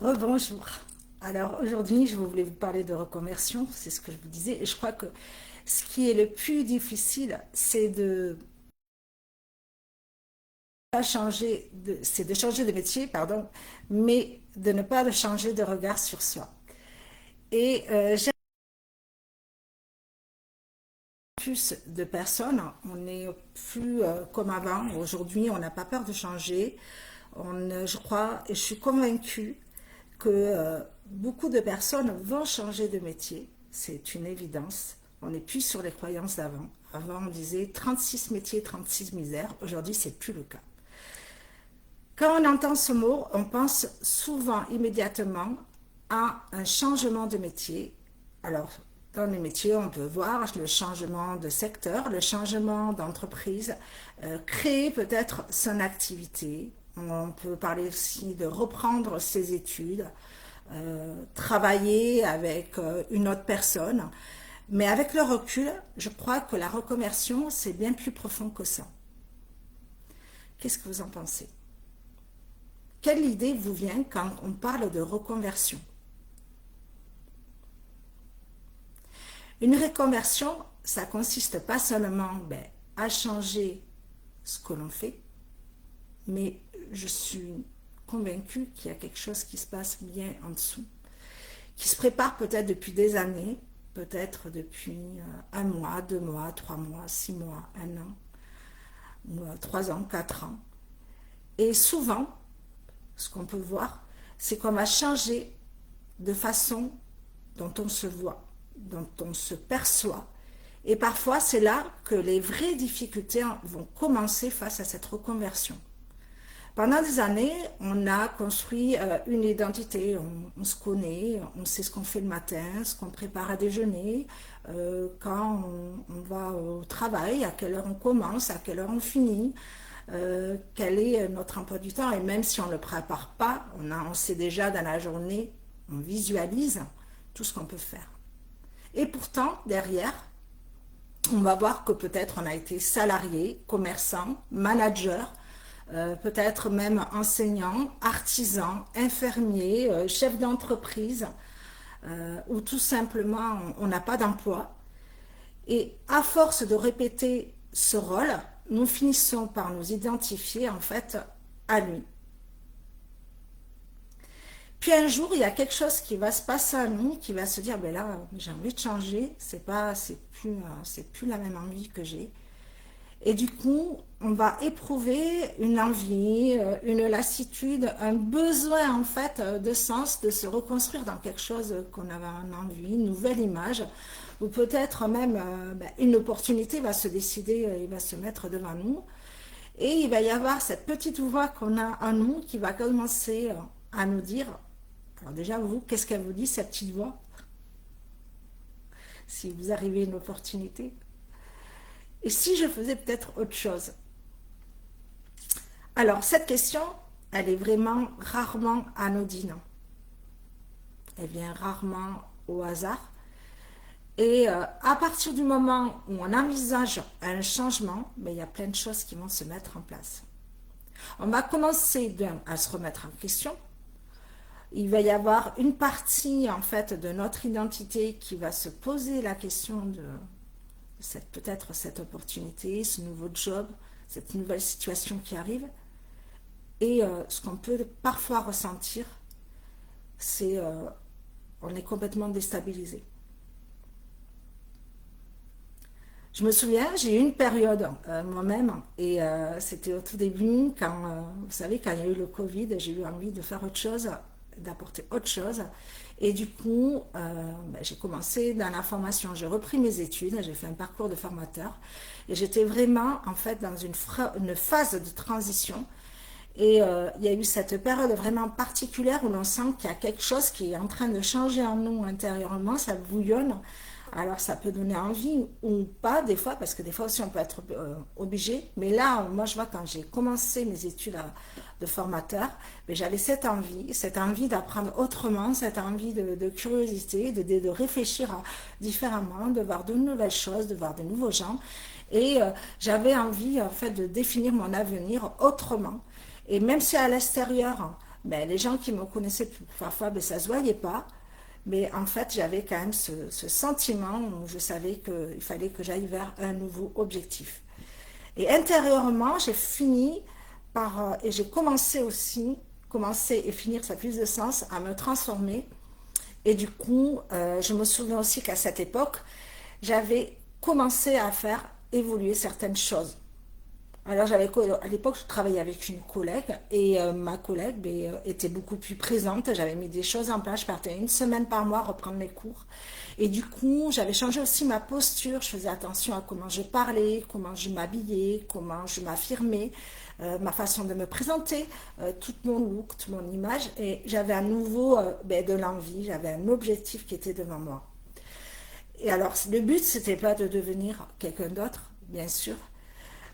Rebonjour. Alors aujourd'hui, je voulais vous parler de reconversion, c'est ce que je vous disais, et je crois que ce qui est le plus difficile, c'est de changer de métier, pardon, mais de ne pas de changer de regard sur soi. Et j'ai plus de personnes, on n'est plus comme avant. Aujourd'hui, on n'a pas peur de changer. Je crois et je suis convaincue que beaucoup de personnes vont changer de métier. C'est une évidence. On n'est plus sur les croyances d'avant. Avant, on disait 36 métiers, 36 misères. Aujourd'hui, c'est plus le cas. Quand on entend ce mot, on pense souvent immédiatement à un changement de métier. Alors, dans les métiers, on peut voir le changement de secteur, le changement d'entreprise, créer peut-être son activité. On peut parler aussi de reprendre ses études, travailler avec une autre personne. Mais avec le recul, je crois que la reconversion, c'est bien plus profond que ça. Qu'est-ce que vous en pensez? Quelle idée vous vient quand on parle de reconversion? Une reconversion, ça consiste pas seulement à changer ce que l'on fait, mais je suis convaincue qu'il y a quelque chose qui se passe bien en dessous, qui se prépare peut-être depuis des années, peut-être depuis un mois, 2 mois, 3 mois, 6 mois, un an, ou 3 ans, 4 ans. Et souvent, ce qu'on peut voir, c'est qu'on va changer de façon dont on se voit, dont on se perçoit. Et parfois, c'est là que les vraies difficultés vont commencer face à cette reconversion. Pendant des années, on a construit une identité, on se connaît, on sait ce qu'on fait le matin, ce qu'on prépare à déjeuner, quand on va au travail, à quelle heure on commence, à quelle heure on finit, quel est notre emploi du temps. Et même si on ne le prépare pas, on sait déjà dans la journée, on visualise tout ce qu'on peut faire. Et pourtant, derrière, on va voir que peut-être on a été salarié, commerçant, manager, peut-être même enseignant, artisan, infirmier, chef d'entreprise, ou tout simplement on n'a pas d'emploi. Et à force de répéter ce rôle, nous finissons par nous identifier en fait à lui. Puis un jour, il y a quelque chose qui va se passer à nous, qui va se dire, ben là, j'ai envie de changer, c'est plus la même envie que j'ai. Et du coup, on va éprouver une envie, une lassitude, un besoin en fait de sens, de se reconstruire dans quelque chose qu'on avait en envie, une nouvelle image, ou peut-être même une opportunité va se décider et va se mettre devant nous. Et il va y avoir cette petite voix qu'on a en nous qui va commencer à nous dire, alors déjà vous, qu'est-ce qu'elle vous dit cette petite voix? Si vous arrivez à une opportunité. Et si je faisais peut-être autre chose? Alors, cette question, elle est vraiment rarement anodine. Elle vient rarement au hasard. Et à partir du moment où on envisage un changement, il y a plein de choses qui vont se mettre en place. On va commencer à se remettre en question. Il va y avoir une partie en fait de notre identité qui va se poser la question de peut-être cette opportunité, ce nouveau job, cette nouvelle situation qui arrive. Et ce qu'on peut parfois ressentir, c'est on est complètement déstabilisé. Je me souviens, j'ai eu une période moi-même, et c'était au tout début, quand, vous savez, quand il y a eu le Covid, j'ai eu envie de faire autre chose, d'apporter autre chose. Et du coup, j'ai commencé dans la formation, j'ai repris mes études, j'ai fait un parcours de formateur, et j'étais vraiment, en fait, dans une phase de transition. Et il y a eu cette période vraiment particulière où l'on sent qu'il y a quelque chose qui est en train de changer en nous intérieurement, ça bouillonne. Alors ça peut donner envie ou pas des fois, parce que des fois aussi on peut être obligé. Mais là, moi je vois quand j'ai commencé mes études de formateur, j'avais cette envie d'apprendre autrement, cette envie de curiosité, de réfléchir différemment, de voir de nouvelles choses, de voir de nouveaux gens. Et j'avais envie en fait de définir mon avenir autrement. Et même si à l'extérieur, ben, les gens qui me connaissaient parfois, ben, ça se voyait pas. Mais en fait, j'avais quand même ce sentiment où je savais qu'il fallait que j'aille vers un nouveau objectif. Et intérieurement, j'ai fini et j'ai commencé aussi, commencer et finir, ça a plus de sens, à me transformer. Et du coup, je me souviens aussi qu'à cette époque, j'avais commencé à faire évoluer certaines choses. Alors, à l'époque, je travaillais avec une collègue et ma collègue ben, était beaucoup plus présente. J'avais mis des choses en place. Je partais une semaine par mois reprendre mes cours. Et du coup, j'avais changé aussi ma posture. Je faisais attention à comment je parlais, comment je m'habillais, comment je m'affirmais, ma façon de me présenter, tout mon look, toute mon image. Et j'avais à nouveau ben, de l'envie, j'avais un objectif qui était devant moi. Et alors, le but, c'était pas de devenir quelqu'un d'autre, bien sûr,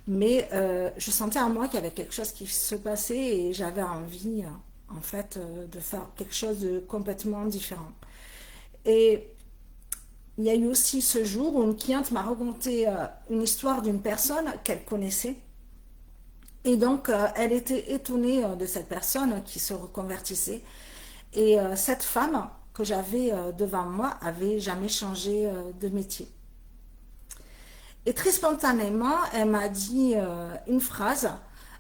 mais je sentais en moi qu'il y avait quelque chose qui se passait et j'avais envie, en fait, de faire quelque chose de complètement différent. Et il y a eu aussi ce jour où une cliente m'a raconté une histoire d'une personne qu'elle connaissait. Et donc, elle était étonnée de cette personne qui se reconvertissait. Et cette femme que j'avais devant moi avait jamais changé de métier. Et très spontanément, elle m'a dit une phrase.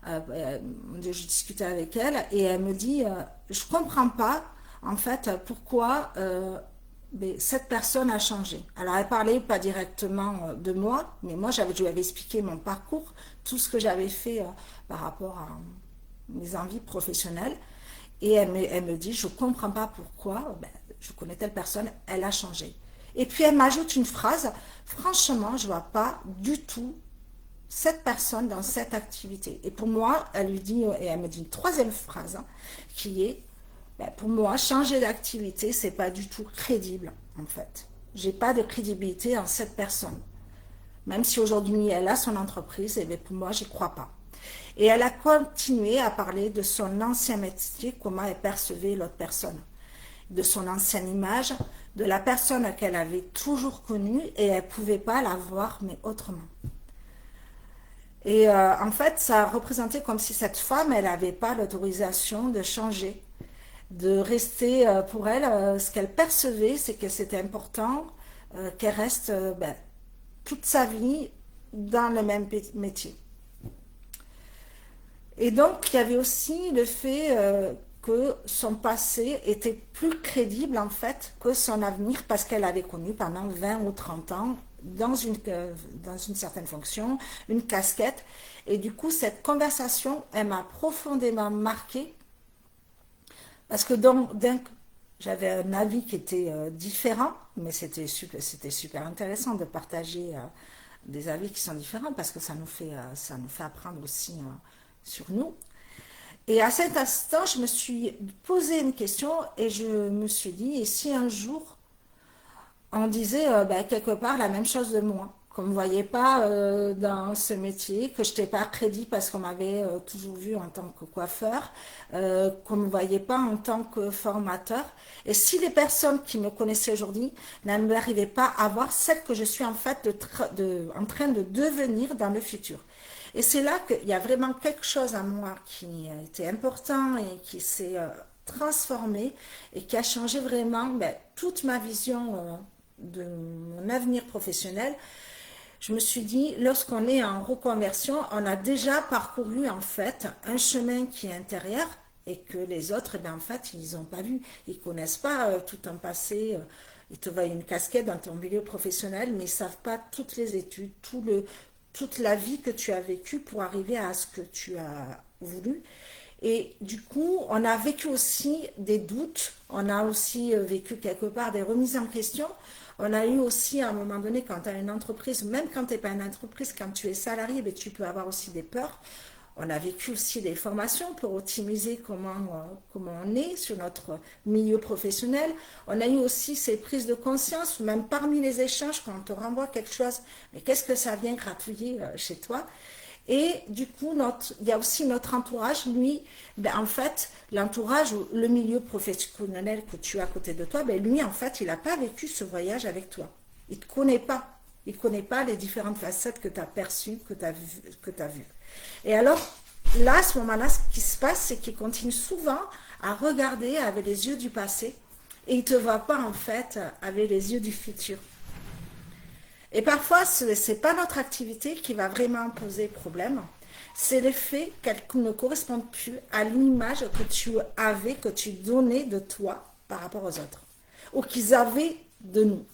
Je discutais avec elle et elle me dit je comprends pas en fait pourquoi mais cette personne a changé. Alors elle parlait pas directement de moi, mais moi je lui avais expliqué mon parcours, tout ce que j'avais fait par rapport à mes envies professionnelles. Et elle me dit je comprends pas pourquoi, ben, je connais telle personne, elle a changé. Et puis elle m'ajoute une phrase, franchement, je ne vois pas du tout cette personne dans cette activité. Et pour moi, elle lui dit, et elle me dit une troisième phrase, hein, qui est, ben, pour moi, changer d'activité, c'est pas du tout crédible, en fait. J'ai pas de crédibilité en cette personne. Même si aujourd'hui elle a son entreprise, et bien pour moi, j'y crois pas. Et elle a continué à parler de son ancien métier, comment elle percevait l'autre personne, de son ancienne image, de la personne qu'elle avait toujours connue et elle ne pouvait pas la voir mais autrement. Et en fait, ça représentait comme si cette femme, elle n'avait pas l'autorisation de changer, de rester pour elle. Ce qu'elle percevait, c'est que c'était important qu'elle reste ben, toute sa vie dans le même métier. Et donc, il y avait aussi le fait que son passé était plus crédible en fait que son avenir parce qu'elle avait connu pendant 20 ou 30 ans dans une certaine fonction, une casquette. Et du coup, cette conversation, elle m'a profondément marquée parce que donc, j'avais un avis qui était différent, mais c'était super intéressant de partager des avis qui sont différents parce que ça nous fait apprendre aussi sur nous. Et à cet instant, je me suis posé une question et je me suis dit, et si un jour on disait ben, quelque part la même chose de moi, qu'on ne me voyait pas dans ce métier, que je n'étais pas crédit parce qu'on m'avait toujours vu en tant que coiffeur, qu'on ne me voyait pas en tant que formateur. Et si les personnes qui me connaissaient aujourd'hui n'arrivaient pas à voir celle que je suis en fait en train de devenir dans le futur. Et c'est là qu'il y a vraiment quelque chose en moi qui a été important et qui s'est transformé et qui a changé vraiment ben, toute ma vision de mon avenir professionnel. Je me suis dit, lorsqu'on est en reconversion, on a déjà parcouru en fait un chemin qui est intérieur et que les autres, ben, en fait, ils n'ont pas vu. Ils ne connaissent pas tout un passé. Ils te voient une casquette dans ton milieu professionnel, mais ils ne savent pas toutes les études, toute la vie que tu as vécue pour arriver à ce que tu as voulu. Et du coup, on a vécu aussi des doutes, on a aussi vécu quelque part des remises en question. On a eu aussi à un moment donné, quand tu as une entreprise, même quand tu n'es pas une entreprise, quand tu es salarié, ben, tu peux avoir aussi des peurs. On a vécu aussi des formations pour optimiser comment on est sur notre milieu professionnel. On a eu aussi ces prises de conscience, même parmi les échanges, quand on te renvoie quelque chose, mais qu'est-ce que ça vient gratouiller chez toi? Et du coup, il y a aussi notre entourage, lui, ben, en fait, l'entourage, le milieu professionnel que tu as à côté de toi, ben, lui, en fait, il n'a pas vécu ce voyage avec toi. Il ne te connaît pas. Il ne connaît pas les différentes facettes que tu as perçues, que tu as vues. Et alors, là, à ce moment-là, ce qui se passe, c'est qu'il continue souvent à regarder avec les yeux du passé et il ne te voit pas en fait avec les yeux du futur. Et parfois, ce n'est pas notre activité qui va vraiment poser problème, c'est le fait qu'elle ne corresponde plus à l'image que tu avais, que tu donnais de toi par rapport aux autres, ou qu'ils avaient de nous.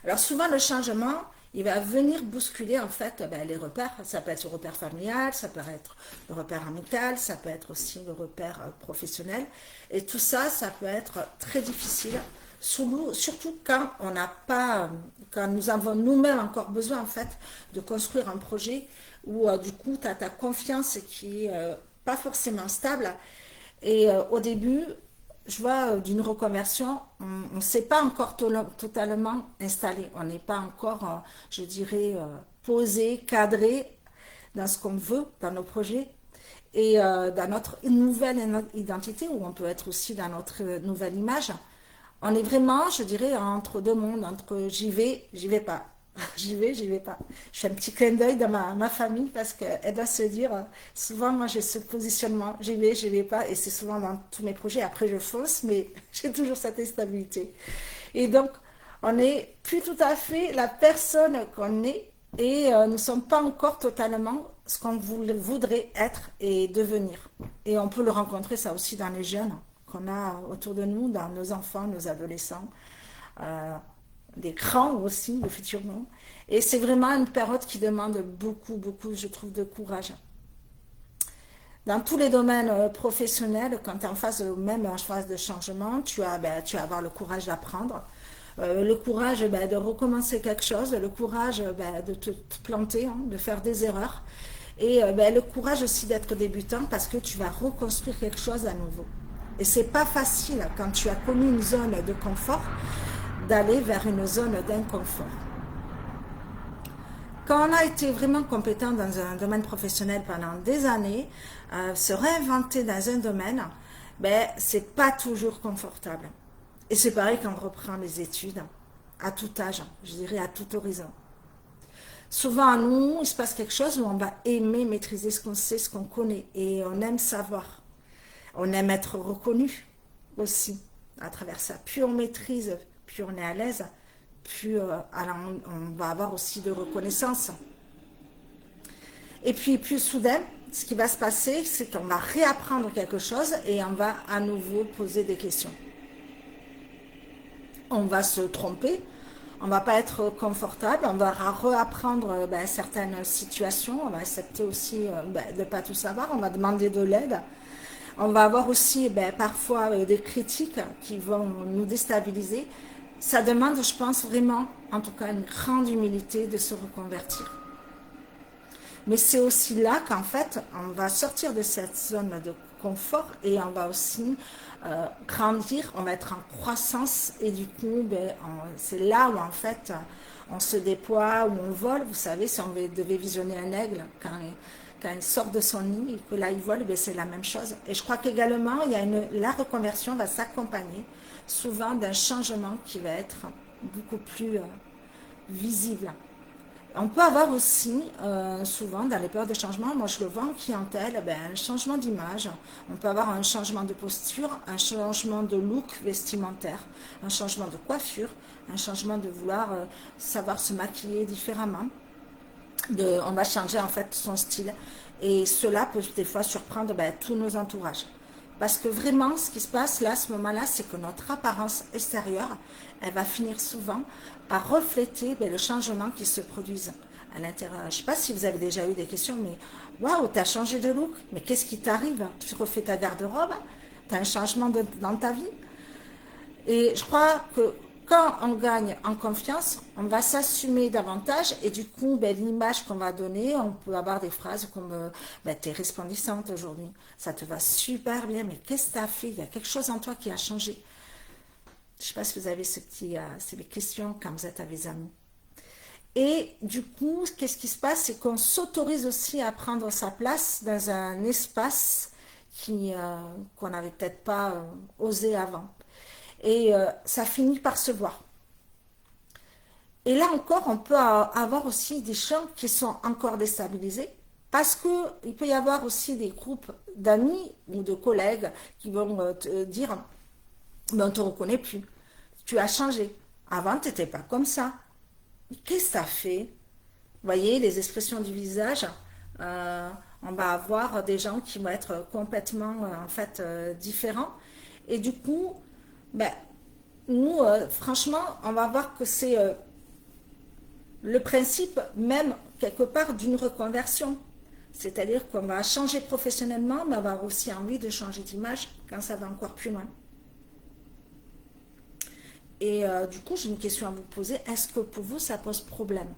Alors souvent, le changement, il va venir bousculer en fait les repères. Ça peut être le repère familial, ça peut être le repère amical, ça peut être aussi le repère professionnel. Et tout ça, ça peut être très difficile, surtout quand on n'a pas, quand nous avons nous-mêmes encore besoin en fait de construire un projet où du coup tu as ta confiance qui est pas forcément stable. Et au début, je vois d'une reconversion, on ne s'est pas encore totalement installé. On n'est pas encore, je dirais, posé, cadré dans ce qu'on veut, dans nos projets et dans notre nouvelle identité, où on peut être aussi dans notre nouvelle image. On est vraiment, je dirais, entre deux mondes, entre j'y vais pas. J'y vais pas. Je fais un petit clin d'œil dans ma famille parce qu'elle doit se dire, souvent moi j'ai ce positionnement, j'y vais pas, et c'est souvent dans tous mes projets, après je fonce, mais j'ai toujours cette instabilité. Et donc, on n'est plus tout à fait la personne qu'on est et nous ne sommes pas encore totalement ce qu'on voudrait être et devenir. Et on peut le rencontrer ça aussi dans les jeunes qu'on a autour de nous, dans nos enfants, nos adolescents. Des grands aussi, le futur monde. Et c'est vraiment une période qui demande beaucoup, beaucoup, je trouve, de courage. Dans tous les domaines professionnels, quand tu es en phase, même en phase de changement, tu vas avoir le courage d'apprendre, le courage de recommencer quelque chose, le courage de te planter, hein, de faire des erreurs, et le courage aussi d'être débutant parce que tu vas reconstruire quelque chose à nouveau. Et c'est pas facile quand tu as connu une zone de confort d'aller vers une zone d'inconfort. Quand on a été vraiment compétent dans un domaine professionnel pendant des années, se réinventer dans un domaine, c'est pas toujours confortable. Et c'est pareil quand on reprend les études, à tout âge, je dirais à tout horizon. Souvent à nous, il se passe quelque chose où on va aimer maîtriser ce qu'on sait, ce qu'on connaît, et on aime savoir. On aime être reconnu aussi à travers ça. Plus on maîtrise, plus on est à l'aise, plus on va avoir aussi de reconnaissance. Et puis plus soudain, ce qui va se passer, c'est qu'on va réapprendre quelque chose et on va à nouveau poser des questions. On va se tromper, on va pas être confortable, on va réapprendre certaines situations, on va accepter aussi de ne pas tout savoir, on va demander de l'aide. On va avoir aussi parfois des critiques qui vont nous déstabiliser. Ça demande, je pense, vraiment, en tout cas, une grande humilité de se reconvertir. Mais c'est aussi là qu'en fait, on va sortir de cette zone de confort et on va aussi grandir, on va être en croissance et du coup, c'est là où en fait, on se déploie, où on vole. Vous savez, si on devait visionner un aigle, quand il sort de son nid et que là il vole, c'est la même chose. Et je crois qu'également, la reconversion va s'accompagner souvent d'un changement qui va être beaucoup plus visible. On peut avoir aussi, souvent dans les périodes de changement, moi je le vois en clientèle, un changement d'image. On peut avoir un changement de posture, un changement de look vestimentaire, un changement de coiffure, un changement de vouloir savoir se maquiller différemment. On va changer en fait son style. Et cela peut des fois surprendre tous nos entourages. Parce que vraiment, ce qui se passe là, à ce moment-là, c'est que notre apparence extérieure, elle va finir souvent par refléter le changement qui se produit à l'intérieur. Je ne sais pas si vous avez déjà eu des questions, mais waouh, tu as changé de look, mais qu'est-ce qui t'arrive? Tu refais ta garde-robe? Tu as un changement dans ta vie? Et je crois que quand on gagne en confiance, on va s'assumer davantage et du coup, l'image qu'on va donner, on peut avoir des phrases comme t'es resplendissante aujourd'hui, ça te va super bien, mais qu'est-ce que tu as fait? Il y a quelque chose en toi qui a changé. Je ne sais pas si vous avez ces questions quand vous êtes avec vos amis. Et du coup, qu'est-ce qui se passe? C'est qu'on s'autorise aussi à prendre sa place dans un espace qu'on n'avait peut-être pas osé avant. Et ça finit par se voir. Et là encore, on peut avoir aussi des champs qui sont encore déstabilisés Parce qu'il peut y avoir aussi des groupes d'amis ou de collègues qui vont te dire, ben, on ne te reconnaît plus, tu as changé, avant tu n'étais pas comme ça. Qu'est-ce que ça fait? Vous voyez, les expressions du visage, euh, on va avoir des gens qui vont être complètement en fait différents. Et du coup, ben, nous, franchement, on va voir que c'est le principe même quelque part d'une reconversion. C'est-à-dire qu'on va changer professionnellement, mais on va avoir aussi envie de changer d'image quand ça va encore plus loin. Et du coup, j'ai une question à vous poser. Est-ce que pour vous, ça pose problème?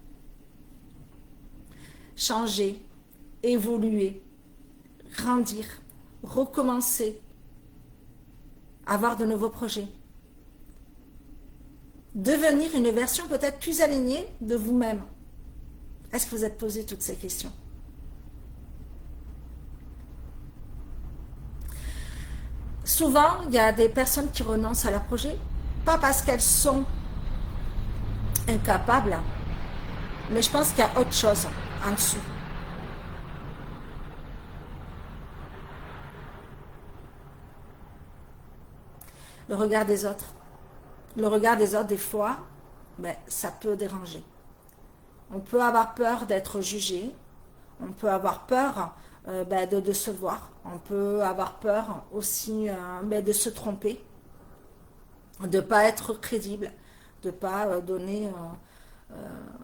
Changer, évoluer, grandir, recommencer, avoir de nouveaux projets. Devenir une version peut-être plus alignée de vous-même. Est-ce que vous êtes posé toutes ces questions? Souvent, il y a des personnes qui renoncent à leur projet, pas parce qu'elles sont incapables, mais je pense qu'il y a autre chose en dessous. Le regard des autres. Le regard des autres, des fois, ben, ça peut déranger. On peut avoir peur d'être jugé, on peut avoir peur ben, de se voir, on peut avoir peur aussi ben, de se tromper, de ne pas être crédible, de ne pas donner,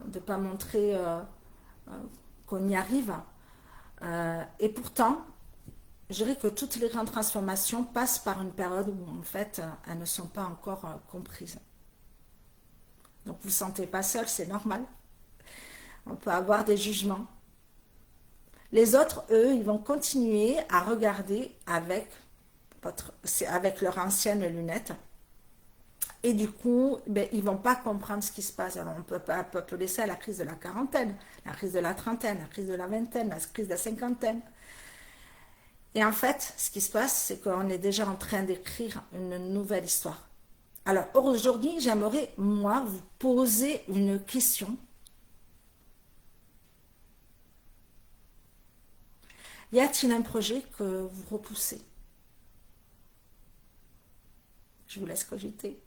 de pas montrer qu'on y arrive. Et pourtant, je dirais que toutes les grandes transformations passent par une période où en fait elles ne sont pas encore comprises. Donc vous ne vous sentez pas seul, c'est normal. On peut avoir des jugements. Les autres, eux, ils vont continuer à regarder avec leurs anciennes lunettes. Et du coup, ben, ils ne vont pas comprendre ce qui se passe. Alors, on peut appeler ça la crise de la quarantaine, la crise de la trentaine, la crise de la vingtaine, la crise de la cinquantaine. Et en fait, ce qui se passe, c'est qu'on est déjà en train d'écrire une nouvelle histoire. Alors, aujourd'hui, j'aimerais, moi, vous poser une question. Y a-t-il un projet que vous repoussez? Je vous laisse cogiter.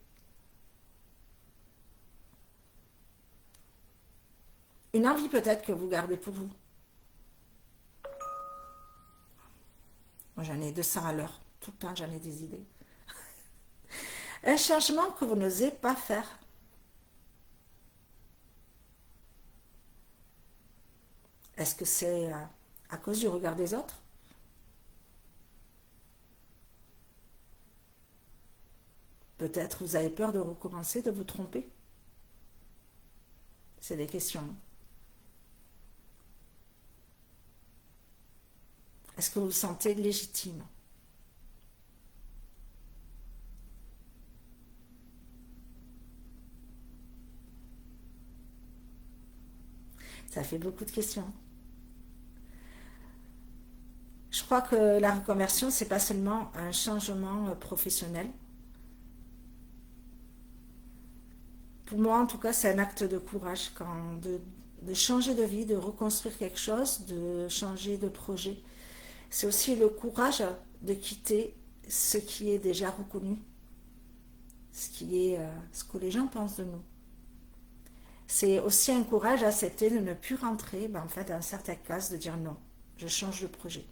Une envie peut-être que vous gardez pour vous. Moi, j'en ai 200 à l'heure. Tout le temps, j'en ai des idées. Un changement que vous n'osez pas faire. Est-ce que c'est à cause du regard des autres? Peut-être vous avez peur de recommencer, de vous tromper. C'est des questions. Est-ce que vous vous sentez légitime? Ça fait beaucoup de questions. Je crois que la reconversion, c'est pas seulement un changement professionnel. Pour moi, en tout cas, c'est un acte de courage de changer de vie, de reconstruire quelque chose, de changer de projet. C'est aussi le courage de quitter ce qui est déjà reconnu, ce que les gens pensent de nous. C'est aussi un courage à accepter de ne plus rentrer ben, en fait, dans certaines cases, de dire non, je change de projet.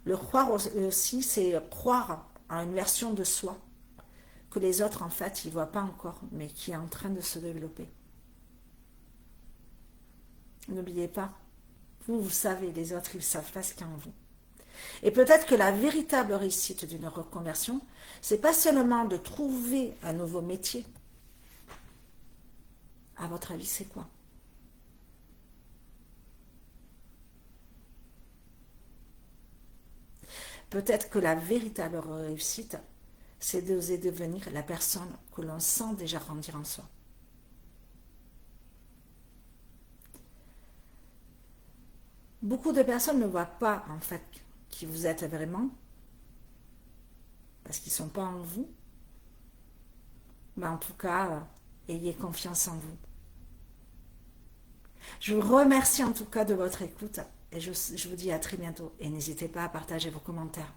Le croire aussi, c'est croire à une version de soi que les autres, en fait, ils ne voient pas encore, mais qui est en train de se développer. N'oubliez pas, vous savez, les autres, ils ne savent pas ce qu'il y a en vous. Et peut-être que la véritable réussite d'une reconversion, c'est pas seulement de trouver un nouveau métier. À votre avis, c'est quoi? Peut-être que la véritable réussite, c'est d'oser devenir la personne que l'on sent déjà grandir en soi. Beaucoup de personnes ne voient pas, en fait, qui vous êtes vraiment, parce qu'ils ne sont pas en vous. Mais en tout cas, ayez confiance en vous. Je vous remercie en tout cas de votre écoute et je vous dis à très bientôt. Et n'hésitez pas à partager vos commentaires.